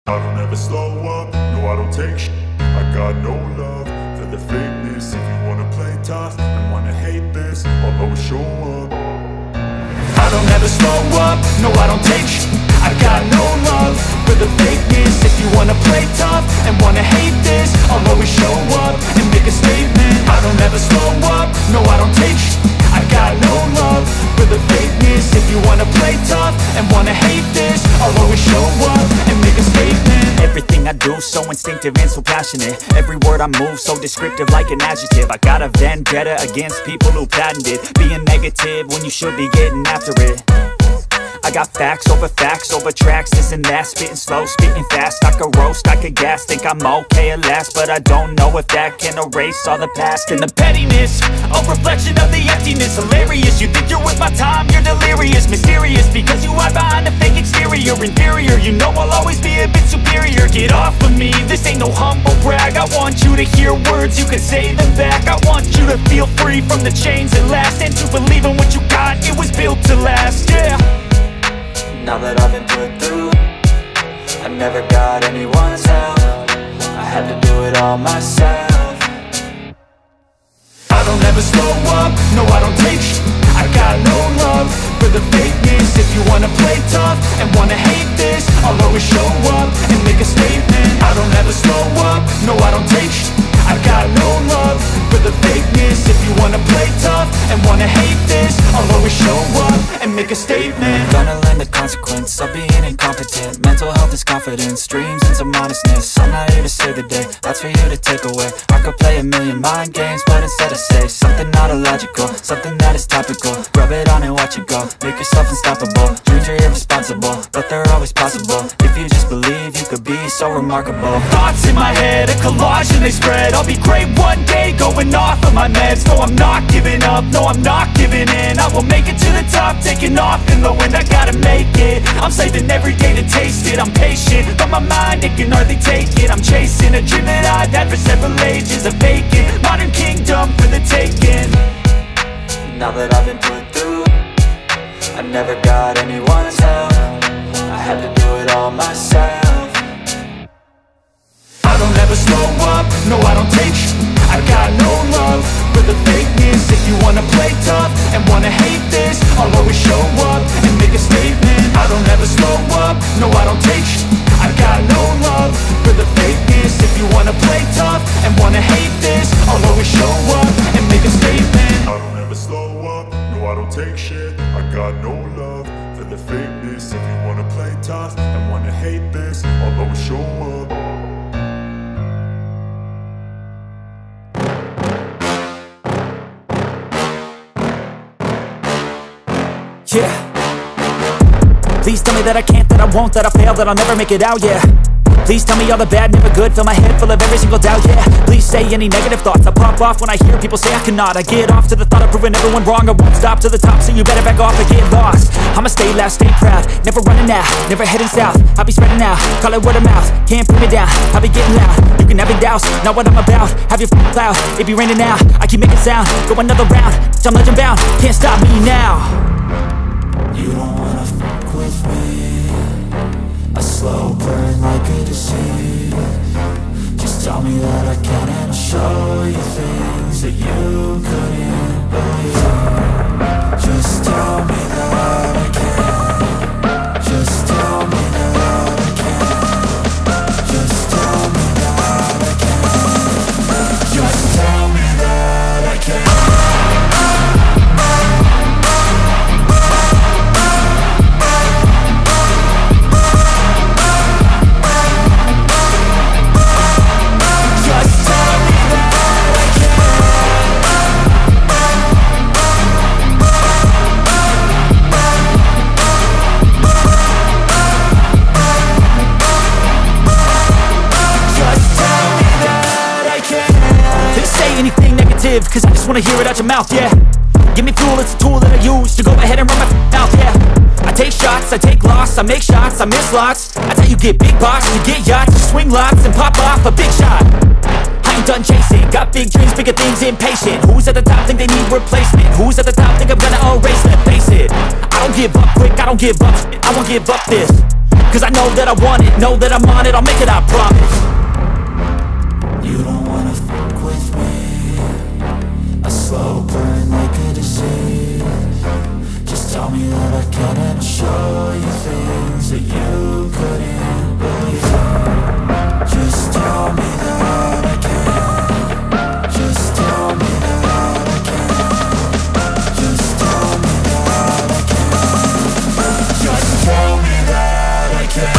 I don't ever slow up, no I don't take shit. I got no love for the fakeness. If you wanna play tough and wanna hate this, I'll always show up. I don't ever slow up, no I don't take shit. I got no love for the fakeness. If you wanna play tough and wanna hate this, I'll always show up and make a statement. I don't ever slow up, no I don't take shit. I got no love for the fakeness. If you wanna play tough and wanna hate this, I'll always show up and make a statement. Everything I do so instinctive and so passionate. Every word I move so descriptive like an adjective. I got a vendetta against people who patented being negative when you should be getting after it. I got facts over tracks, this and that. Spitting slow, spitting fast, I could roast, I could gas. Think I'm okay at last, but I don't know if that can erase all the past. And the pettiness, a reflection of the emptiness. Hilarious, you think you're worth my time, you're delirious. Mysterious, because you hide behind a fake exterior. Inferior, you know I'll always be a bit superior. Get off of me, this ain't no humble brag. I want you to hear words, you can say them back. I want you to feel free from the chains that last, and to believe in what you got, it was built to last, yeah. Now that I've been put through, I never got anyone's help. I had to do it all myself. I don't ever slow up, no I don't take shit. I got no love for the fakeness. If you wanna play tough and wanna hate this, I'll always show up and make a statement. I don't ever slow up, no I don't take shit. I got no love for the fakeness. If you wanna play tough and wanna hate this, I'll always show up and make a statement. Gonna learn the consequence of being incompetent. Mental health is confidence, dreams into modestness. I'm not here to save the day, that's for you to take away. I could play a million mind games, but instead I say something not illogical, something that is topical. Rub it on and watch it go, make yourself unstoppable. Dreams are irresponsible, but they're always possible. If you just believe, you could be so remarkable. Thoughts in my head, a collage and they spread. I'll be great one day, going off of my meds. No, I'm not giving up, no, I'm not giving in. I will make it to the top, taking off in the wind. I gotta make it, I'm saving every day to taste it. I'm patient, but my mind, it can hardly take it. I'm chasing a dream that I've had for several ages. A vacant, modern kingdom for the taking. Now that I've been put through, I never got anyone's help. I had to do it all myself. I don't ever slow up, no I don't take shit. I got no love for the fakeness. If you wanna play tough and wanna hate this, I'll always show up and make a statement. I don't ever slow up, no I don't take shit. I got no love for the fakeness. If you wanna play tough and wanna hate this, I'll always show up and make a statement. I don't ever slow up, no I don't take shit. I got no love for the fakeness. If you wanna play tough and wanna hate this, I'll always show up. Yeah. Please tell me that I can't, that I won't, that I fail, that I'll never make it out, yeah. Please tell me all the bad, never good, fill my head full of every single doubt, yeah. Please say any negative thoughts, I pop off when I hear people say I cannot. I get off to the thought of proving everyone wrong. I won't stop to the top, so you better back off and get lost. I'ma stay loud, stay proud, never running out, never heading south. I'll be spreading out, call it word of mouth, can't put me down, I'll be getting loud. You can have it douse, not what I'm about, have your f***ing cloud. It be raining now, I keep making sound, go another round, I'm legend bound, can't stop me now. You don't wanna fuck with me, a slow burn like a disease. Just tell me that I can and I'll show you things that you couldn't believe. Just tell me that I can. Just tell me that I can. Just tell me that I can. Just tell me that I can. Cause I just wanna hear it out your mouth, yeah. Give me fuel, it's a tool that I use to go ahead and run my mouth, yeah. I take shots, I take loss, I make shots, I miss lots. That's how you get big box, you get yachts, you swing lots and pop off a big shot. I ain't done chasing, got big dreams, bigger things, impatient. Who's at the top think they need replacement? Who's at the top think I'm gonna erase them? Face it, I don't give up quick, I don't give up shit, I won't give up this. cause I know that I want it. Know that I'm on it, I'll make it, I promise. You don't wanna fuck with me. A slow burn like a disease. Just tell me that I can and I'll show you things that you couldn't believe. Just tell me that I can. Just tell me that I can. Just tell me that I can. Just tell me that I can.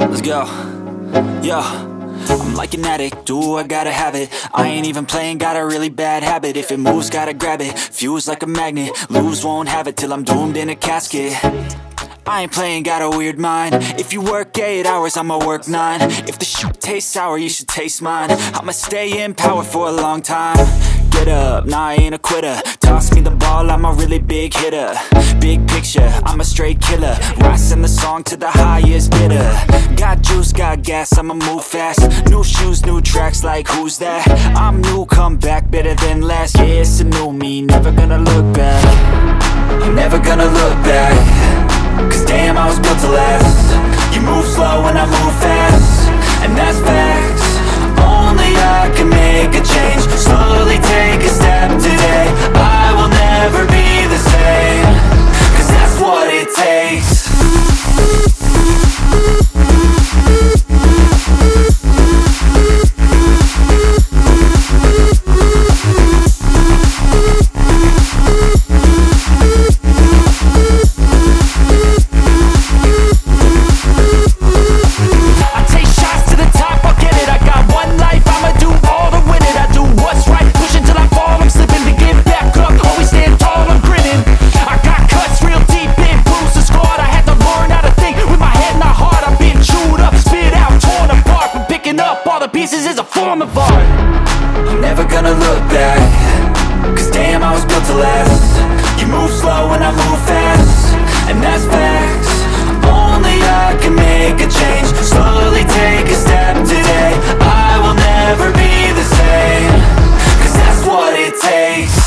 Let's go. Yo, I'm like an addict, do I gotta have it. I ain't even playing, got a really bad habit. If it moves, gotta grab it, fuse like a magnet. Lose, won't have it till I'm doomed in a casket. I ain't playing, got a weird mind. If you work 8 hours, I'ma work 9. If the shit tastes sour, you should taste mine. I'ma stay in power for a long time. Get up, nah, I ain't a quitter. Toss me the ball, I'm a really big hitter. Big picture, I'm a straight killer. Rising the song to the highest bidder. Got juice, got gas, I'ma move fast. New shoes, new tracks, like who's that? I'm new, come back, better than last. Yeah, it's a new me, never gonna look back. I'm never gonna look back. Cause damn, I was built to last. You move slow and I move fast, and that's facts. Only I can make a change. Slowly take a step today. I will never be the same, cause that's what it takes. Pieces is a form of art. I'm never gonna look back. Cause damn, I was built to last. You move slow and I move fast, and that's facts. Only I can make a change. Slowly take a step today. I will never be the same, cause that's what it takes.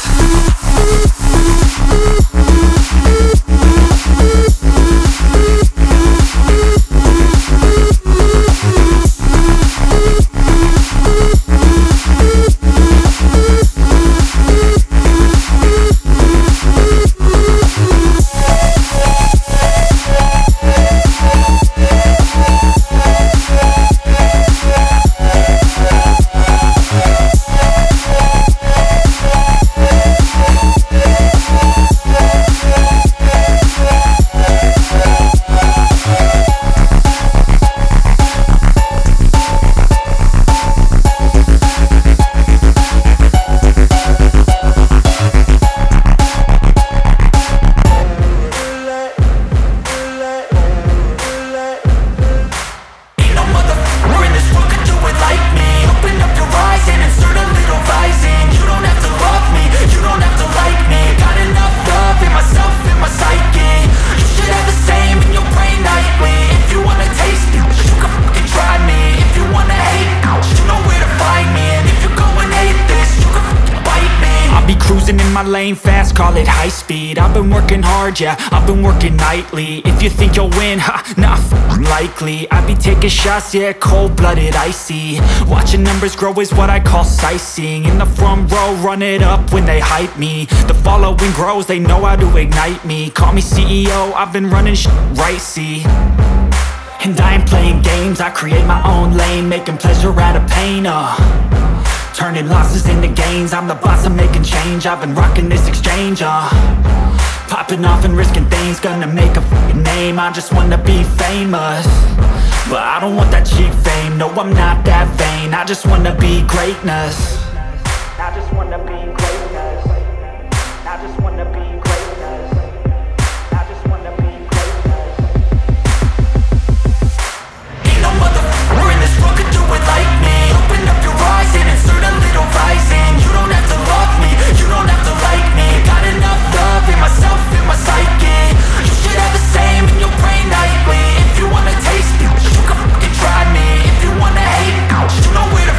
My lane fast, call it high speed. I've been working hard, yeah, I've been working nightly. If you think you'll win, ha, nah, likely. I be taking shots, yeah, cold-blooded, icy. Watching numbers grow is what I call sightseeing. In the front row, run it up when they hype me. The following grows, they know how to ignite me. Call me CEO, I've been running right, see. And I ain't playing games, I create my own lane, making pleasure out of pain, turning losses into gains. I'm the boss, I'm making change. I've been rocking this exchange, popping off and risking things. Gonna make a name, I just wanna be famous. But I don't want that cheap fame, no, I'm not that vain. I just wanna be greatness.